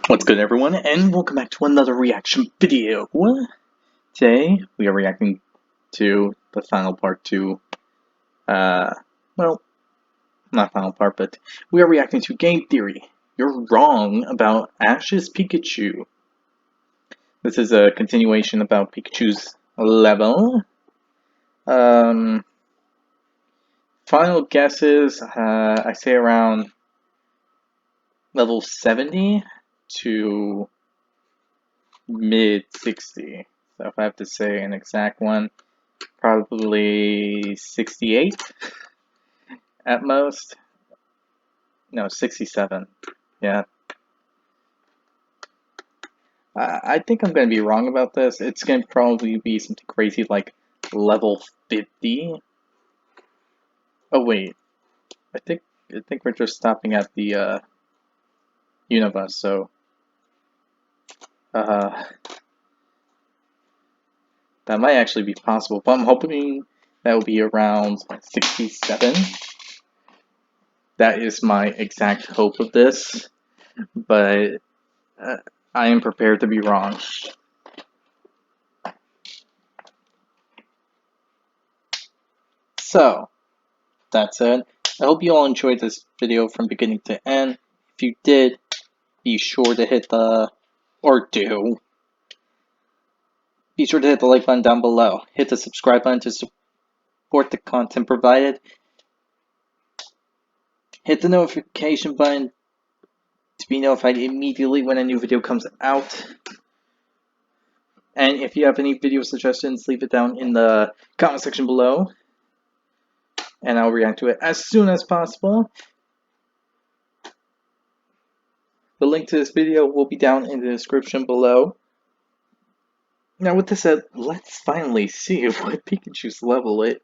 What's good, everyone, and welcome back to another reaction video. Today, we are reacting to the final part to, well, not final part, but we are reacting to Game Theory. You're wrong about Ash's Pikachu. This is a continuation about Pikachu's level. Final guesses, I say around level 70 to mid 60. So if I have to say an exact one, probably 68 at most. No, 67. Yeah. I think I'm going to be wrong about this. It's going to probably be something crazy like level 50. Oh wait, I think we're just stopping at the Unibus. So that might actually be possible. But I'm hoping that will be around 67. That is my exact hope of this, but I am prepared to be wrong. So, that said, I hope you all enjoyed this video from beginning to end. If you did, be sure to hit the, be sure to hit the like button down below. Hit the subscribe button to support the content provided. Hit the notification button to be notified immediately when a new video comes out. And if you have any video suggestions, leave it down in the comment section below, and I'll react to it as soon as possible. The link to this video will be down in the description below. Now with this said, let's finally see what Pikachu's level is.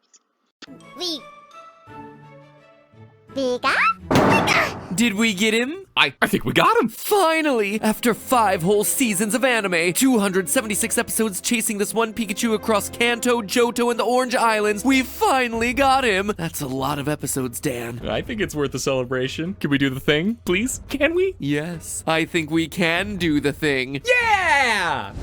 Did we get him? I think we got him! Finally! After 5 whole seasons of anime, 276 episodes chasing this one Pikachu across Kanto, Johto, and the Orange Islands, we finally got him! That's a lot of episodes, Dan. I think it's worth a celebration. Can we do the thing, please? Can we? Yes, I think we can do the thing. Yeah!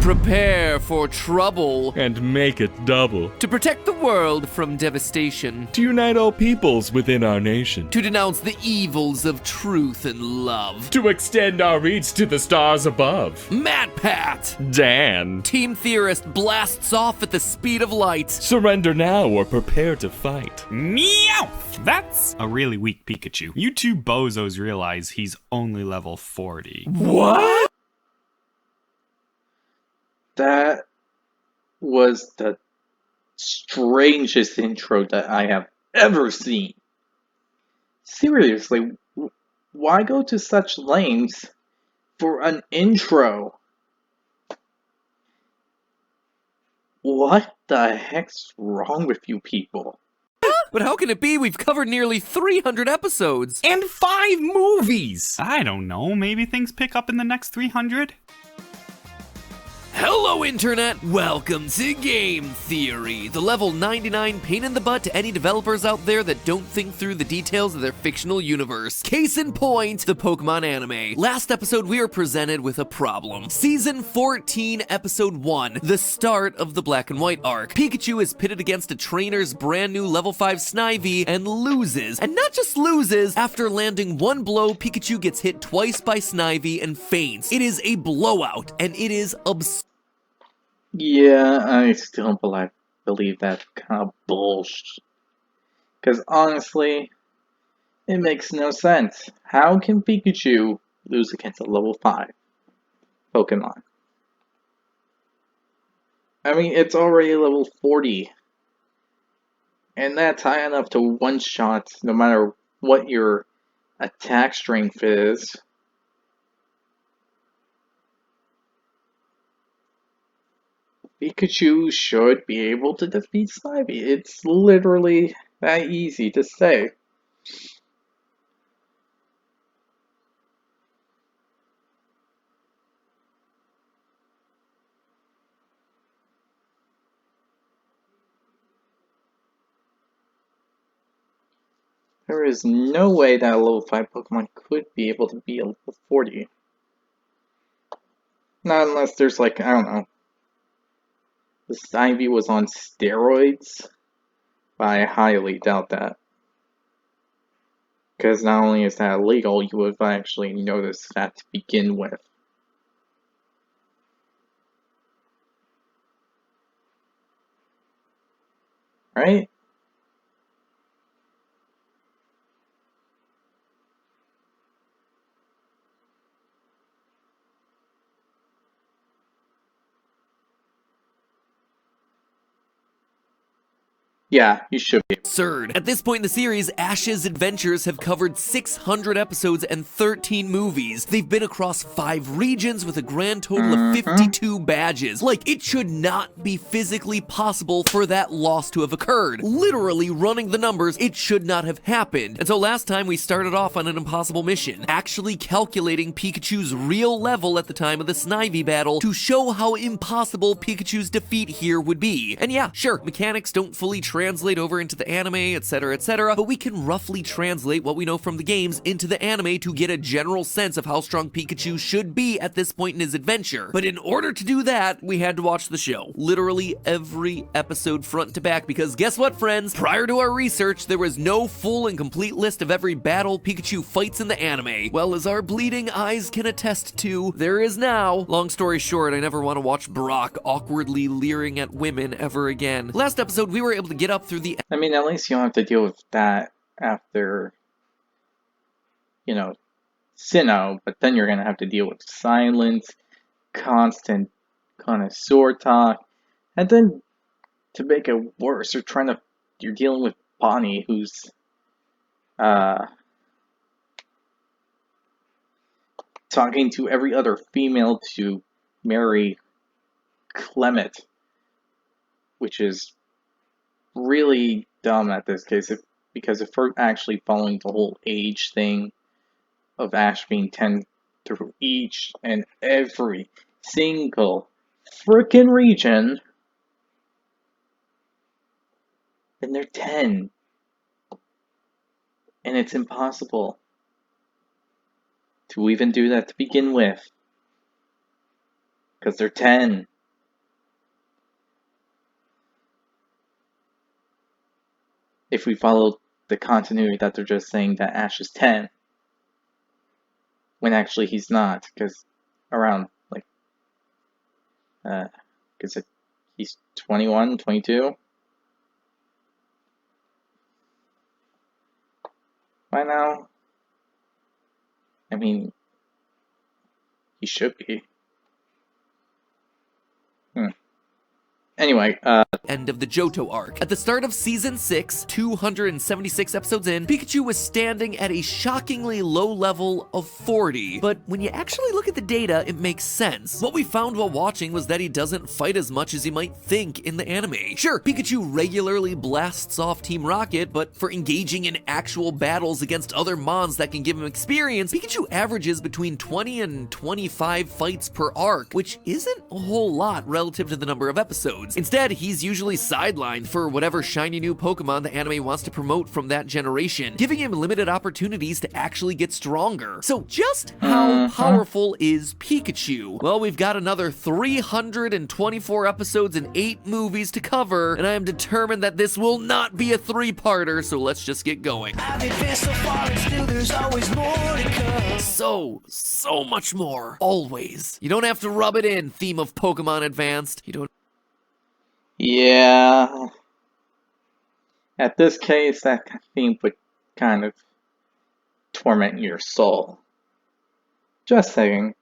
Prepare for trouble. And make it double. To protect the world from devastation. To unite all peoples within our nation. To denounce the evils of truth and love. To extend our reach to the stars above. Matt Pat! Dan. Team Theorist blasts off at the speed of light. Surrender now or prepare to fight. Meow! That's a really weak Pikachu. You two bozos realize he's only level 40. What? That was the strangest intro that I have ever seen. Seriously, why go to such lengths for an intro? What the heck's wrong with you people? But how can it be? We've covered nearly 300 episodes. And 5 movies! I don't know, maybe things pick up in the next 300? Hello, Internet! Welcome to Game Theory, the level 99 pain in the butt to any developers out there that don't think through the details of their fictional universe. Case in point, the Pokemon anime. Last episode, we were presented with a problem. Season 14, Episode 1, the start of the Black and White arc. Pikachu is pitted against a trainer's brand new level 5 Snivy and loses. And not just loses, after landing one blow, Pikachu gets hit twice by Snivy and faints. It is a blowout, and it is absurd. Yeah, I still believe that kind of bullshit. Because honestly, it makes no sense. How can Pikachu lose against a level 5 Pokemon? I mean, it's already level 40. And that's high enough to one-shot no matter what your attack strength is. Pikachu should be able to defeat Snivy. It's literally that easy to say. There is no way that a level 5 Pokemon could be able to be a level 40. Not unless there's like, I don't know, this Ivy was on steroids, but I highly doubt that. Because not only is that illegal, you would have actually noticed that to begin with. Right? Yeah, you should be. Absurd. At this point in the series, Ash's adventures have covered 600 episodes and 13 movies. They've been across 5 regions with a grand total of 52 badges. Like, it should not be physically possible for that loss to have occurred. Literally running the numbers, it should not have happened. And so last time we started off on an impossible mission, actually calculating Pikachu's real level at the time of the Snivy battle to show how impossible Pikachu's defeat here would be. And yeah, sure, mechanics don't fully translate over into the anime, etc., but we can roughly translate what we know from the games into the anime to get a general sense of how strong Pikachu should be at this point in his adventure. But in order to do that, we had to watch the show. Literally every episode front to back, because guess what, friends? Prior to our research, there was no full and complete list of every battle Pikachu fights in the anime. Well, as our bleeding eyes can attest to, there is now. Long story short, I never want to watch Brock awkwardly leering at women ever again. Last episode, we were able to get up through the... I mean, at least you don't have to deal with that after, you know, Sinnoh, but then you're gonna have to deal with silence, constant connoisseur talk, and then to make it worse, you're dealing with Bonnie, who's talking to every other female to marry Clement, which is really dumb at this case, because if we're actually following the whole age thing of Ash being 10 through each and every single frickin' region, then they're 10. And it's impossible to even do that to begin with, because they're 10. If we follow the continuity that they're just saying that Ash is 10, when actually he's not, because around, like, because he's 21, 22? By now? I mean, he should be. Anyway, end of the Johto arc. At the start of Season 6, 276 episodes in, Pikachu was standing at a shockingly low level of 40. But when you actually look at the data, it makes sense. What we found while watching was that he doesn't fight as much as you might think in the anime. Sure, Pikachu regularly blasts off Team Rocket, but for engaging in actual battles against other mons that can give him experience, Pikachu averages between 20 and 25 fights per arc, which isn't a whole lot relative to the number of episodes. Instead, he's usually sidelined for whatever shiny new Pokemon the anime wants to promote from that generation, giving him limited opportunities to actually get stronger. So just how powerful is Pikachu? Well, we've got another 324 episodes and 8 movies to cover, and I am determined that this will not be a 3-parter, so let's just get going. I've advanced so far and still there's always more to come. So much more. Always. You don't have to rub it in, theme of Pokemon Advanced. You don't... Yeah. At this case, that theme would kind of torment your soul. Just saying.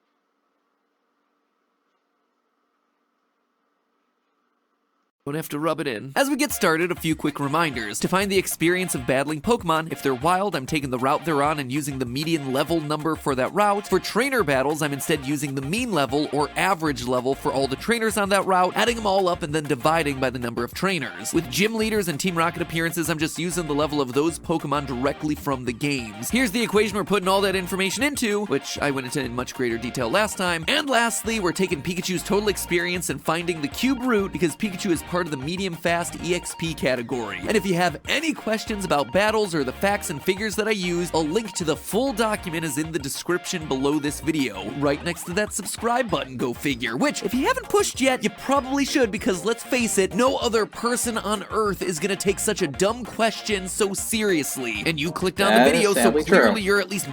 Don't have to rub it in. As we get started, a few quick reminders. To find the experience of battling Pokemon, if they're wild, I'm taking the route they're on and using the median level number for that route. For trainer battles, I'm instead using the mean level or average level for all the trainers on that route, adding them all up and then dividing by the number of trainers. With gym leaders and Team Rocket appearances, I'm just using the level of those Pokemon directly from the games. Here's the equation we're putting all that information into, which I went into in much greater detail last time. And lastly, we're taking Pikachu's total experience and finding the cube root, because Pikachu is part part of the medium fast EXP category. And if you have any questions about battles or the facts and figures that I use, a link to the full document is in the description below this video, right next to that subscribe button, go figure, which if you haven't pushed yet, you probably should, because let's face it, no other person on earth is gonna take such a dumb question so seriously. And you clicked on the video, so clearly you're at least...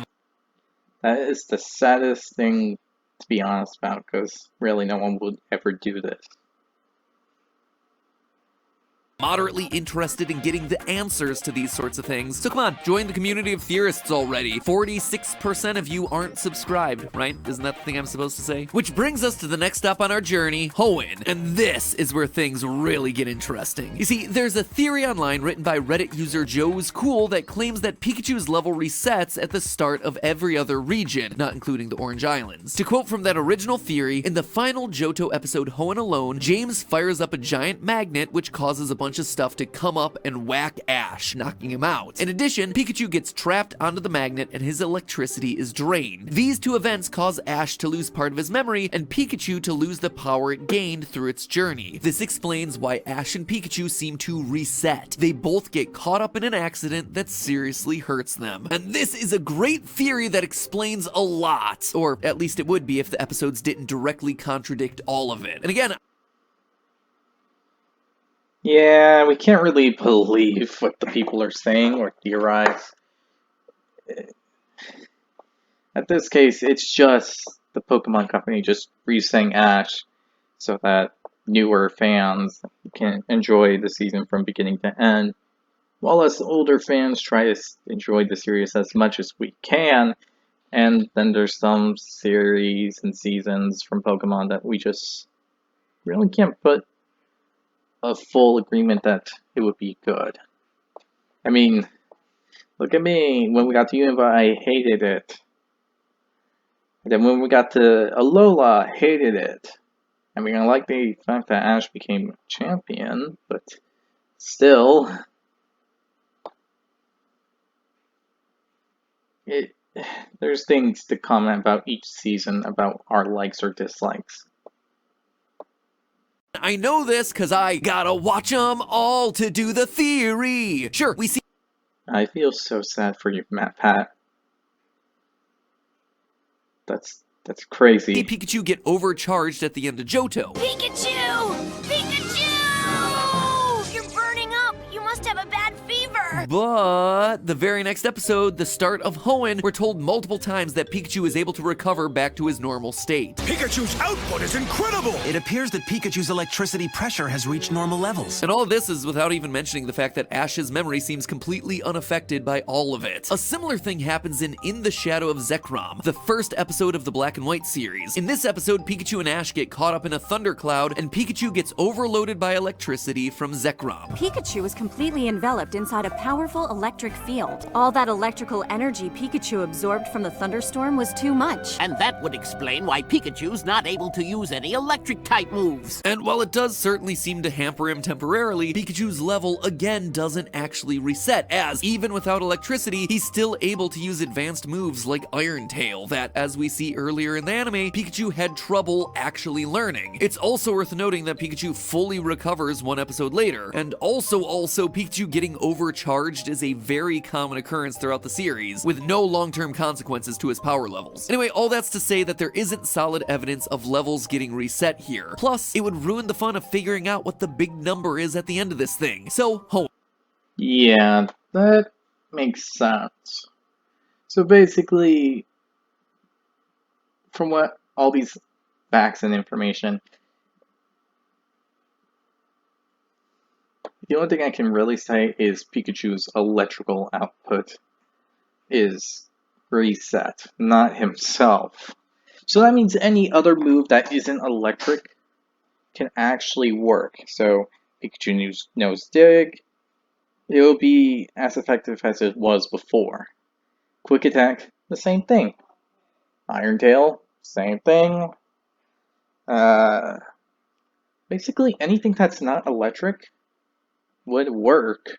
That is the saddest thing to be honest about, because really no one would ever do this. Moderately interested in getting the answers to these sorts of things. So come on, join the community of theorists already. 46% of you aren't subscribed, right? Isn't that the thing I'm supposed to say? Which brings us to the next stop on our journey, Hoenn. And this is where things really get interesting. You see, there's a theory online written by Reddit user Joe's Cool that claims that Pikachu's level resets at the start of every other region, not including the Orange Islands. To quote from that original theory, in the final Johto episode Hoenn alone, James fires up a giant magnet which causes a bunch of stuff to come up and whack Ash, knocking him out. In addition, Pikachu gets trapped onto the magnet and his electricity is drained. These two events cause Ash to lose part of his memory and Pikachu to lose the power it gained through its journey. This explains why Ash and Pikachu seem to reset. They both get caught up in an accident that seriously hurts them. And this is a great theory that explains a lot, or at least it would be if the episodes didn't directly contradict all of it. And again, yeah, we can't really believe what the people are saying or theorize. At this case, it's just the Pokemon Company just resetting Ash so that newer fans can enjoy the season from beginning to end, while us older fans try to enjoy the series as much as we can. And then there's some series and seasons from Pokemon that we just really can't put a full agreement that it would be good. I mean, look at me. When we got to Unova, I hated it. And then when we got to Alola, I hated it. I mean, I like the fact that Ash became champion, but still, there's things to comment about each season about our likes or dislikes. I know this because I gotta watch them all to do the theory. Sure, we see... I feel so sad for you, Matt Pat. That's crazy. Pikachu get overcharged at the end of Johto. Pikachu! Pikachu! You're burning up! You must have a bad fever! But the very next episode, the start of Hoenn, we're told multiple times that Pikachu is able to recover back to his normal state. Pikachu's output is incredible! It appears that Pikachu's electricity pressure has reached normal levels. And all of this is without even mentioning the fact that Ash's memory seems completely unaffected by all of it. A similar thing happens in the Shadow of Zekrom, the first episode of the Black and White series. In this episode, Pikachu and Ash get caught up in a thundercloud, and Pikachu gets overloaded by electricity from Zekrom. Pikachu is completely enveloped inside a powerful electric field. All that electrical energy Pikachu absorbed from the thunderstorm was too much. And that would explain why Pikachu's not able to use any electric-type moves. And while it does certainly seem to hamper him temporarily, Pikachu's level again doesn't actually reset, as even without electricity, he's still able to use advanced moves like Iron Tail that, as we see earlier in the anime, Pikachu had trouble actually learning. It's also worth noting that Pikachu fully recovers one episode later, and also Pikachu getting overcharged is a very common occurrence throughout the series, with no long-term consequences to his power levels. Anyway, all that's to say that there isn't solid evidence of levels getting reset here. Plus, it would ruin the fun of figuring out what the big number is at the end of this thing. So, Hoenn. Yeah, that makes sense. So basically, from what all these facts and information, the only thing I can really say is Pikachu's electrical output is reset, not himself. So that means any other move that isn't electric can actually work. So Pikachu knows Dig, it will be as effective as it was before. Quick Attack, the same thing. Iron Tail, same thing. Basically anything that's not electric would work.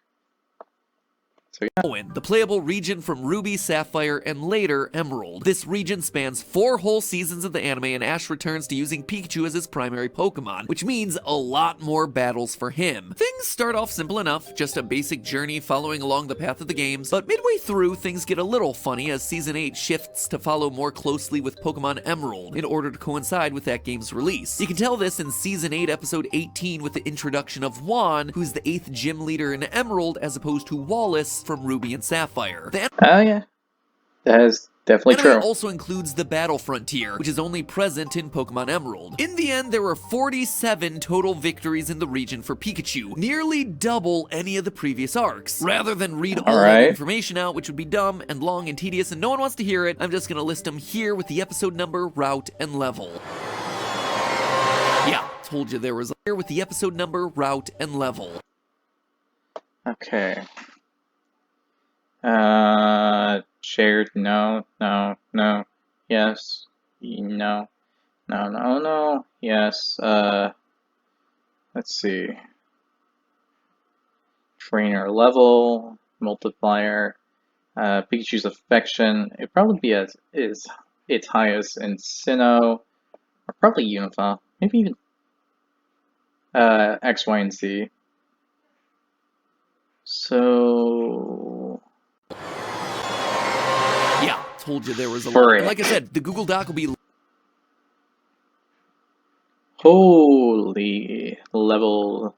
So yeah. Hoenn, the playable region from Ruby, Sapphire, and later Emerald. This region spans 4 whole seasons of the anime, and Ash returns to using Pikachu as his primary Pokemon, which means a lot more battles for him. Things start off simple enough, just a basic journey following along the path of the games, but midway through, things get a little funny as Season 8 shifts to follow more closely with Pokemon Emerald in order to coincide with that game's release. You can tell this in Season 8, Episode 18 with the introduction of Juan, who's the 8th gym leader in Emerald, as opposed to Wallace from Ruby and Sapphire. Oh yeah, that is definitely Anime true. also includes the Battle Frontier, which is only present in Pokemon Emerald. In the end, there were 47 total victories in the region for Pikachu, nearly double any of the previous arcs. Rather than read all that information out, which would be dumb and long and tedious and no one wants to hear it, I'm just gonna list them here with the episode number, route, and level. Yeah, told you there was here with the episode number, route, and level. Okay. Shared, no, yes, no, yes, let's see. Trainer level, multiplier, Pikachu's affection, it'd probably be its highest in Sinnoh, or probably Unify, maybe even, X, Y, and Z. So... Yeah, told you there was a lot. Like I said, the Google Doc will be... Holy, level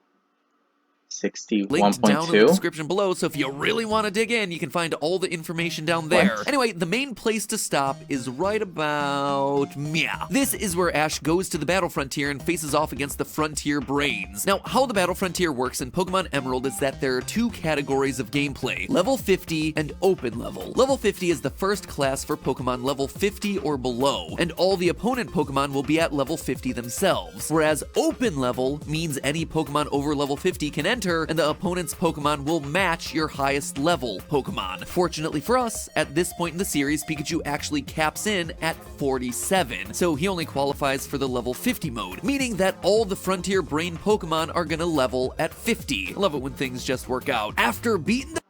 61.2. Linked down in the description below, so if you really want to dig in, you can find all the information down there. What? Anyway, the main place to stop is right about... yeah. This is where Ash goes to the Battle Frontier and faces off against the Frontier Brains. Now, how the Battle Frontier works in Pokemon Emerald is that there are 2 categories of gameplay, Level 50 and Open Level. Level 50 is the first class for Pokemon level 50 or below, and all the opponent Pokemon will be at level 50 themselves, whereas Open Level means any Pokemon over level 50 can enter, and the opponent's Pokemon will match your highest level Pokemon. Fortunately for us, at this point in the series, Pikachu actually caps in at 47, so he only qualifies for the level 50 mode, meaning that all the Frontier Brain Pokemon are gonna level at 50. I love it when things just work out. After beating the...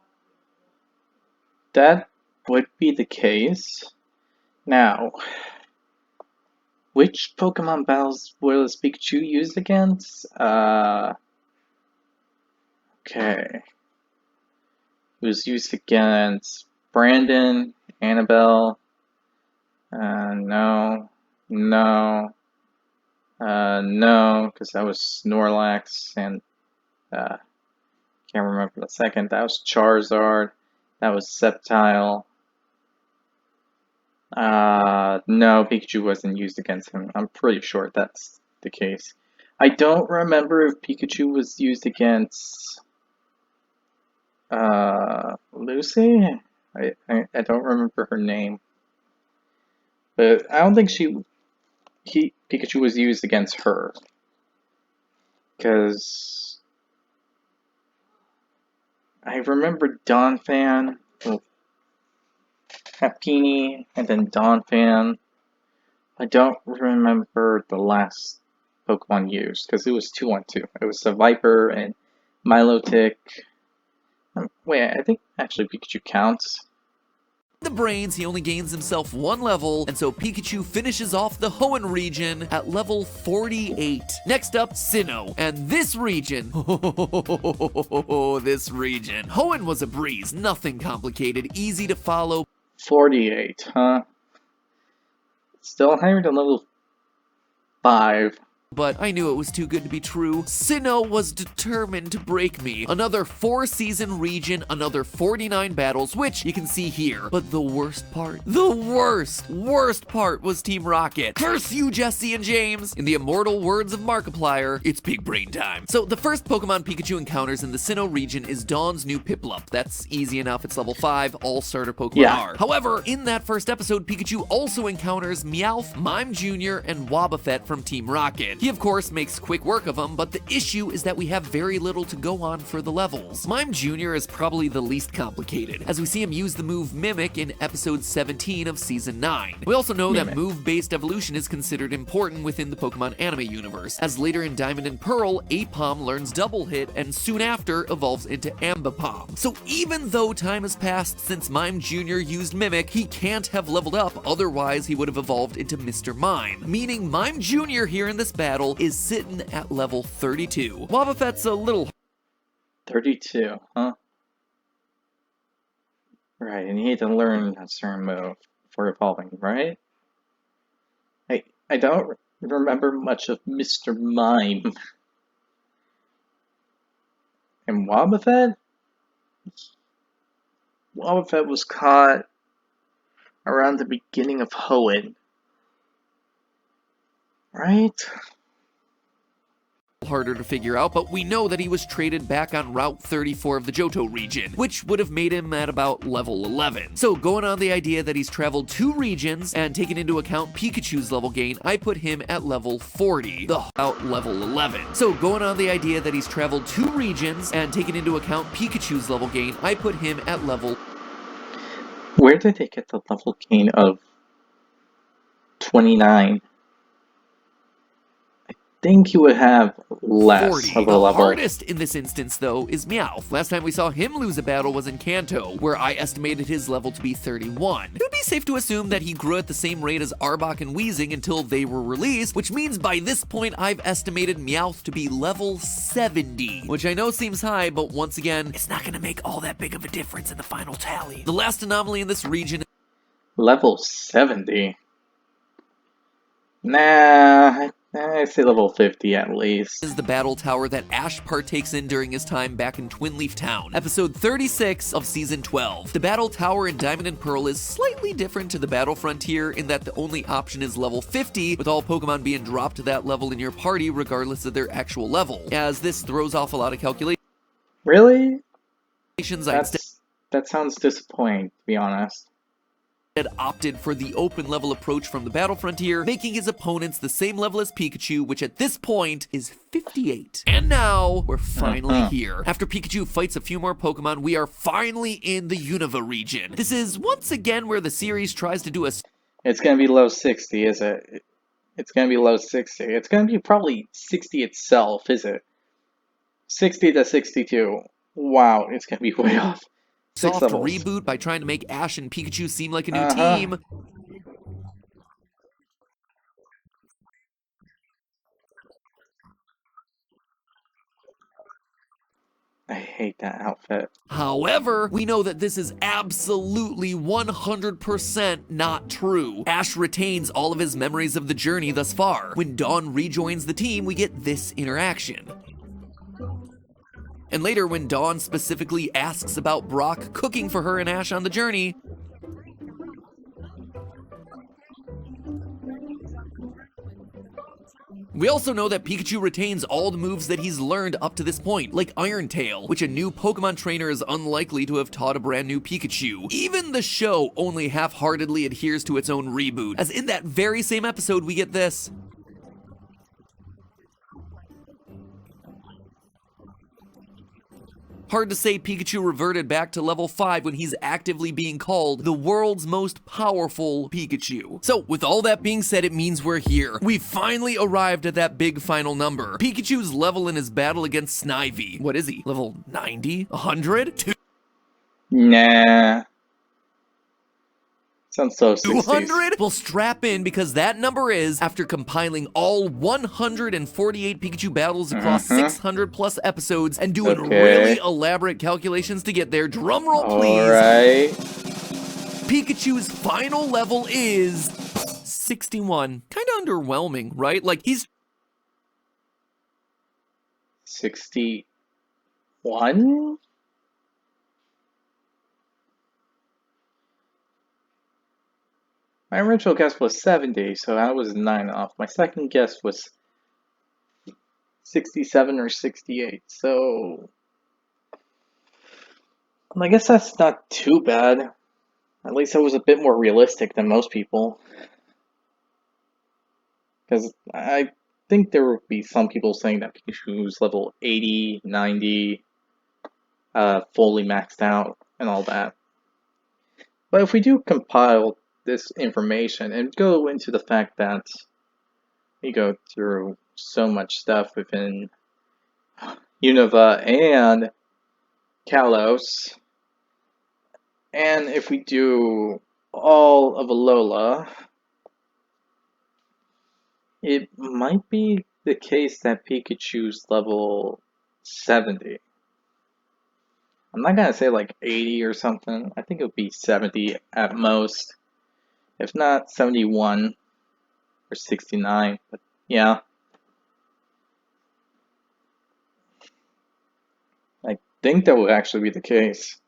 That would be the case. Now, which Pokemon battles was Pikachu used against? Okay. It was used against Brandon, Annabelle. No, because that was Snorlax, and can't remember the second. That was Charizard. That was Sceptile. No, Pikachu wasn't used against him. I'm pretty sure that's the case. I don't remember if Pikachu was used against Lucy? I don't remember her name. But I don't think Pikachu was used against her. Because I remember Donphan, Happiny, and then Donphan. I don't remember the last Pokemon used, because it was 2-on-2. It was a Viper and Milotic. Wait, I think actually Pikachu counts. The brains, he only gains himself 1 level, and so Pikachu finishes off the Hoenn region at level 48. Next up, Sinnoh, and this region, this region. Hoenn was a breeze, nothing complicated, easy to follow. 48, huh? Still higher than level 5. But I knew it was too good to be true. Sinnoh was determined to break me. Another 4-season region, another 49 battles, which you can see here. But the worst part, worst part was Team Rocket. Curse you, Jesse and James! In the immortal words of Markiplier, it's big brain time. So the first Pokemon Pikachu encounters in the Sinnoh region is Dawn's new Piplup. That's easy enough, it's level 5, all starter Pokemon are. However, in that first episode, Pikachu also encounters Meowth, Mime Jr., and Wobbuffet from Team Rocket. He of course makes quick work of him, but the issue is that we have very little to go on for the levels. Mime Jr. is probably the least complicated, as we see him use the move Mimic in episode 17 of season 9. We also know that move-based evolution is considered important within the Pokemon anime universe, as later in Diamond and Pearl, Apom learns Double Hit and soon after evolves into Ambipom. So even though time has passed since Mime Jr. used Mimic, he can't have leveled up, otherwise he would have evolved into Mr. Mime, meaning Mime Jr. here in this battle is sitting at level 32. Wobbuffet's a little 32, huh? Right, and you need to learn a certain move for evolving, right? I don't remember much of Mr. Mime. And Wobbuffet? Wobbuffet was caught around the beginning of Hoenn, right? harder to figure out, but we know that he was traded back on Route 34 of the Johto region, which would have made him at about level 11. So going on the idea that he's traveled 2 regions and taking into account Pikachu's level gain, I put him at level 40, the out level 11. So going on the idea that he's traveled 2 regions and taking into account Pikachu's level gain, I put him at level... Where did they get the level gain of 29? I think you would have less 40. of a The level. hardest in this instance, though, is Meowth. Last time we saw him lose a battle was in Kanto, where I estimated his level to be 31. It would be safe to assume that he grew at the same rate as Arbok and Weezing until they were released, which means by this point I've estimated Meowth to be level 70, which I know seems high, but once again, it's not going to make all that big of a difference in the final tally. The last anomaly in this region... Level 70? Nah, I say level 50 at least. Is the battle tower that Ash partakes in during his time back in Twin Leaf Town, episode 36 of season 12. The battle tower in Diamond and Pearl is slightly different to the battle frontier in that the only option is level 50, with all Pokemon being dropped to that level in your party regardless of their actual level, as this throws off a lot of calculations. Really? That sounds disappointing, to be honest. Opted for the open level approach from the battle frontier, making his opponents the same level as Pikachu, which at this point is 58. And now we're finally here. After Pikachu fights a few more Pokemon, we are finally in the Unova region. This is once again where the series tries to do a... It's gonna be low 60, is it? It's gonna be low 60. It's gonna be probably 60 itself, is it? 60 to 62. Wow, it's gonna be way off. Soft reboot by trying to make Ash and Pikachu seem like a new team. I hate that outfit. However, we know that this is absolutely 100% not true. Ash retains all of his memories of the journey thus far. When Dawn rejoins the team, we get this interaction. And later, when Dawn specifically asks about Brock cooking for her and Ash on the journey, we also know that Pikachu retains all the moves that he's learned up to this point, like Iron Tail, which a new Pokemon trainer is unlikely to have taught a brand new Pikachu. Even the show only half-heartedly adheres to its own reboot, as in that very same episode we get this. Hard to say Pikachu reverted back to level 5 when he's actively being called the world's most powerful Pikachu. So with all that being said, it means we're here. We finally arrived at that big final number. Pikachu's level in his battle against Snivy. What is he? Level 90? 100? Nah. Sounds so 200? Well, strap in, because that number is, after compiling all 148 Pikachu battles across 600 plus episodes and doing really elaborate calculations to get there, drumroll please. Alright. Pikachu's final level is 61. Kinda underwhelming, right? Like, he's 61? My original guess was 70, so that was 9 off. My second guess was 67 or 68, so... I guess that's not too bad. At least I was a bit more realistic than most people. Because I think there would be some people saying that Pikachu's level 80, 90, fully maxed out, and all that. But if we do compile this information and go into the fact that we go through so much stuff within Unova and Kalos, and if we do all of Alola, it might be the case that Pikachu's level 70. I'm not gonna say like 80 or something. I think it would be 70 at most. If not 71 or 69. But yeah. I think that would actually be the case.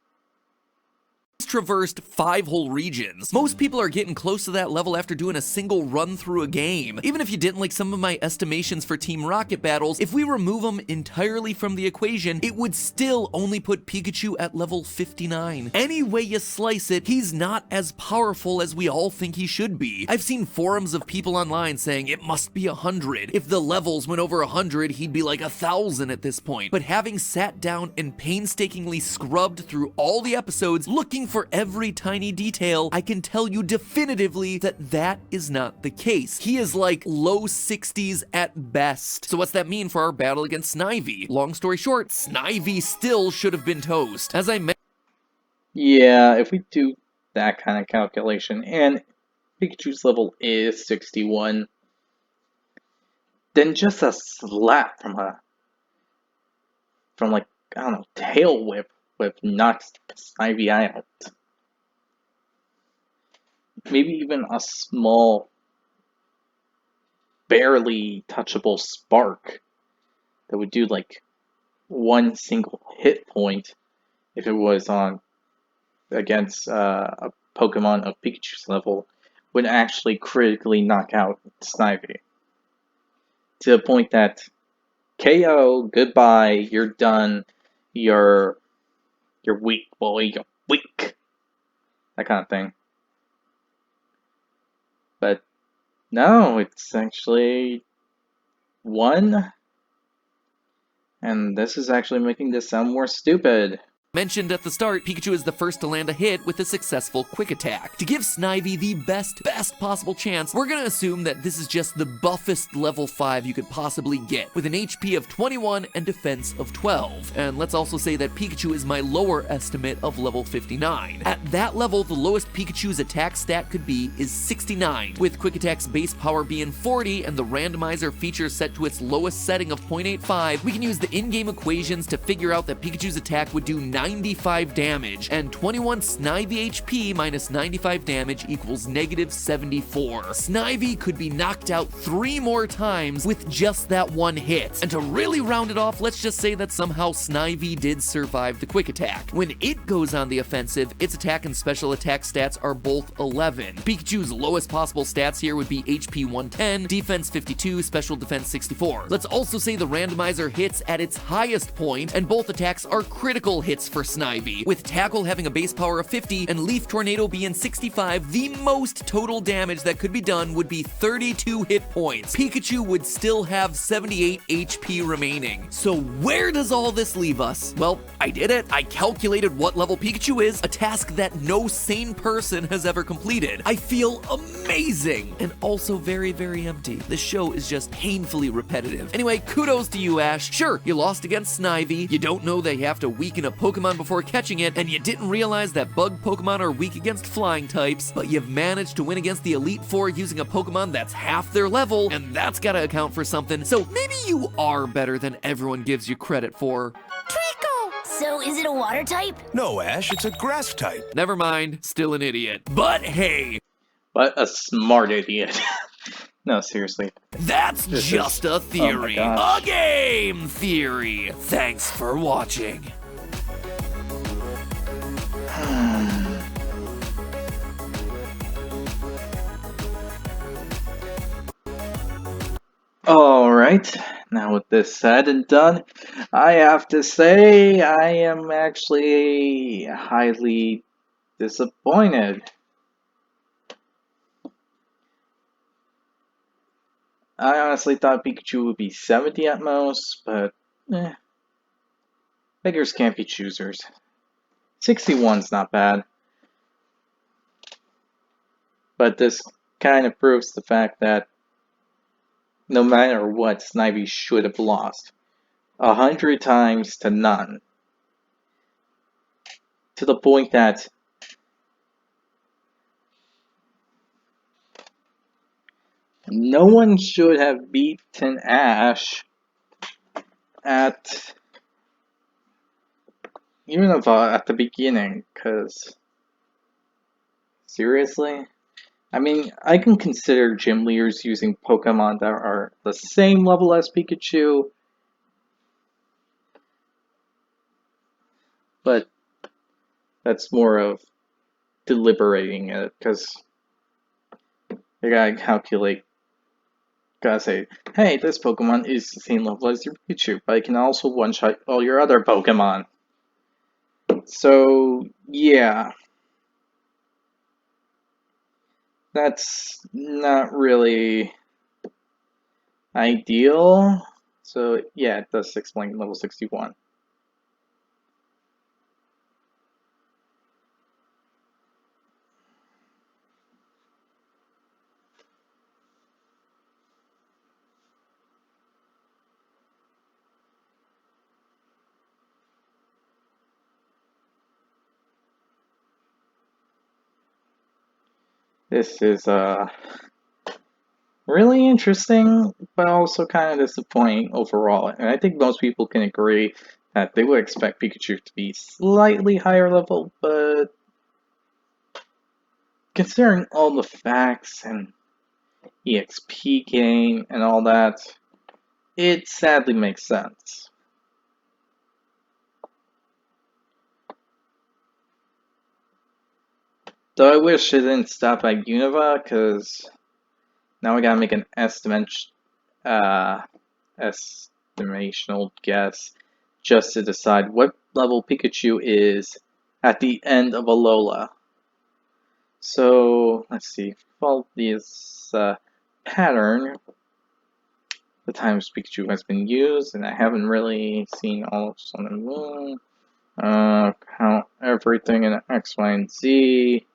Traversed 5 whole regions. Most people are getting close to that level after doing a single run through a game. Even if you didn't like some of my estimations for Team Rocket battles, if we remove them entirely from the equation, it would still only put Pikachu at level 59. Any way you slice it, he's not as powerful as we all think he should be. I've seen forums of people online saying it must be 100. If the levels went over 100, he'd be like 1,000 at this point. But having sat down and painstakingly scrubbed through all the episodes looking for every tiny detail, I can tell you definitively that that is not the case. He is like low 60s at best. So what's that mean for our battle against Snivy? Long story short, Snivy still should have been toast. As I mentioned, Yeah, if we do that kind of calculation, and Pikachu's level is 61, then just a slap from like, I don't know, tail whip knocks Snivy out. Maybe even a small, barely touchable spark that would do like one single hit point if it was on against a Pokemon of Pikachu's level would actually critically knock out Snivy. To the point that KO, goodbye, you're done, you're weak, boy, you're weak. That kind of thing. But no, it's actually 1. And this is actually making this sound more stupid. mentioned at the start, Pikachu is the first to land a hit with a successful quick attack. To give Snivy the best possible chance, we're gonna assume that this is just the buffest level 5 you could possibly get, with an HP of 21 and defense of 12. And let's also say that Pikachu is my lower estimate of level 59. At that level, the lowest Pikachu's attack stat could be is 69, with quick attack's base power being 40 and the randomizer feature set to its lowest setting of 0.85, we can use the in-game equations to figure out that Pikachu's attack would do 95 damage, and 21 Snivy HP minus 95 damage equals negative 74. Snivy could be knocked out 3 more times with just that one hit. And to really round it off, let's just say that somehow Snivy did survive the quick attack. When it goes on the offensive, its attack and special attack stats are both 11. Pikachu's lowest possible stats here would be HP 110, defense 52, special defense 64. Let's also say the randomizer hits at its highest point, and both attacks are critical hits for Snivy, with Tackle having a base power of 50 and Leaf Tornado being 65. The most total damage that could be done would be 32 hit points. Pikachu would still have 78 HP remaining. So where does all this leave us? Well, I did it. I calculated what level Pikachu is, a task that no sane person has ever completed. I feel amazing and also very, very empty. This show is just painfully repetitive. Anyway, kudos to you, Ash. Sure, you lost against Snivy. You don't know they have to weaken a Pokemon before catching it, and you didn't realize that bug Pokemon are weak against flying types, but you've managed to win against the Elite Four using a Pokemon that's half their level, and that's gotta account for something. So maybe you are better than everyone gives you credit for. So is it a water type? No, Ash, it's a grass type. Never mind, still an idiot. But hey, But a smart idiot. No, seriously. that's just a theory. Oh my gosh. A game theory. Thanks for watching. Alright, now with this said and done, I have to say I am actually highly disappointed. I honestly thought Pikachu would be 70 at most, but beggars can't be choosers. 61's not bad. But this kind of proves the fact that no matter what, Snivy should have lost 100 times to none. To the point that no one should have beaten Ash at even if at the beginning, because seriously? I mean, I can consider gym leaders using Pokemon that are the same level as Pikachu, but that's more of deliberating it, because you gotta calculate, gotta say, hey, this Pokemon is the same level as your Pikachu, but it can also one-shot all your other Pokemon. So, yeah. That's not really ideal. So, yeah, it does explain level 61. This is really interesting, but also kind of disappointing overall. And I think most people can agree that they would expect Pikachu to be slightly higher level, but considering all the facts and EXP gain and all that, it sadly makes sense. Though I wish it didn't stop at Unova, because now we gotta make an estimational guess just to decide what level Pikachu is at the end of Alola. So, let's see, follow this pattern, the times Pikachu has been used, and I haven't really seen all of Sun and Moon. Count everything in X, Y, and Z.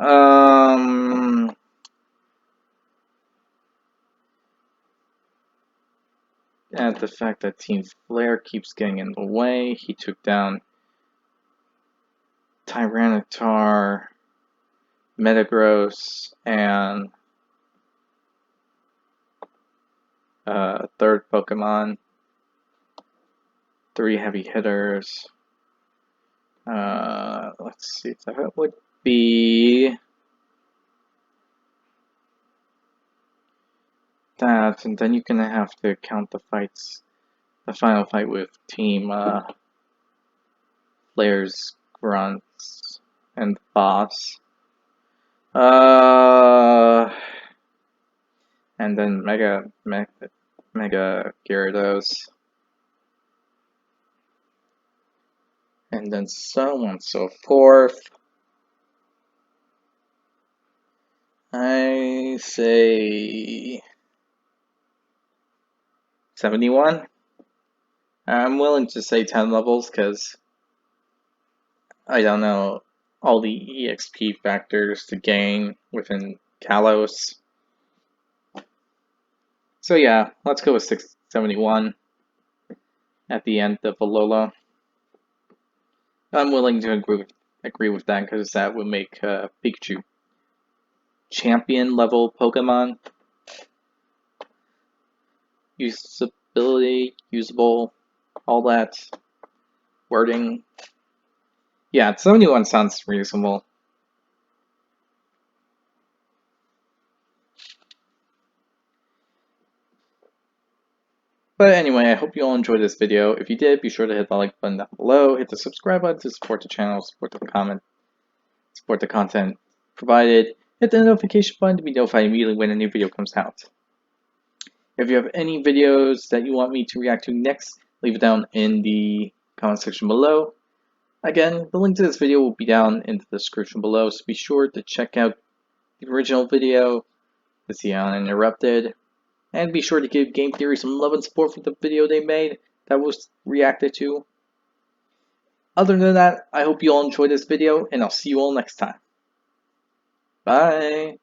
And the fact that Team Flare keeps getting in the way. He took down Tyranitar, Metagross, and third Pokemon. 3 heavy hitters. Let's see, that would be that, and then you're gonna have to count the fights, the final fight with Team Flare's Grunts and the boss. And then Mega Gyarados. And then so on and so forth. I say 71. I'm willing to say 10 levels because I don't know all the EXP factors to gain within Kalos. So yeah, let's go with 671 at the end of Alola. I'm willing to agree with that because that would make Pikachu champion level Pokemon. Usability, usable, all that wording. Yeah, 71 sounds reasonable. But anyway, I hope you all enjoyed this video. If you did, be sure to hit the like button down below, hit the subscribe button to support the channel, support the content provided, hit the notification button to be notified immediately when a new video comes out. If you have any videos that you want me to react to next, leave it down in the comment section below. Again, the link to this video will be down in the description below, so be sure to check out the original video to see Uninterrupted. And be sure to give Game Theory some love and support for the video they made that was reacted to. Other than that, I hope you all enjoyed this video, and I'll see you all next time. Bye!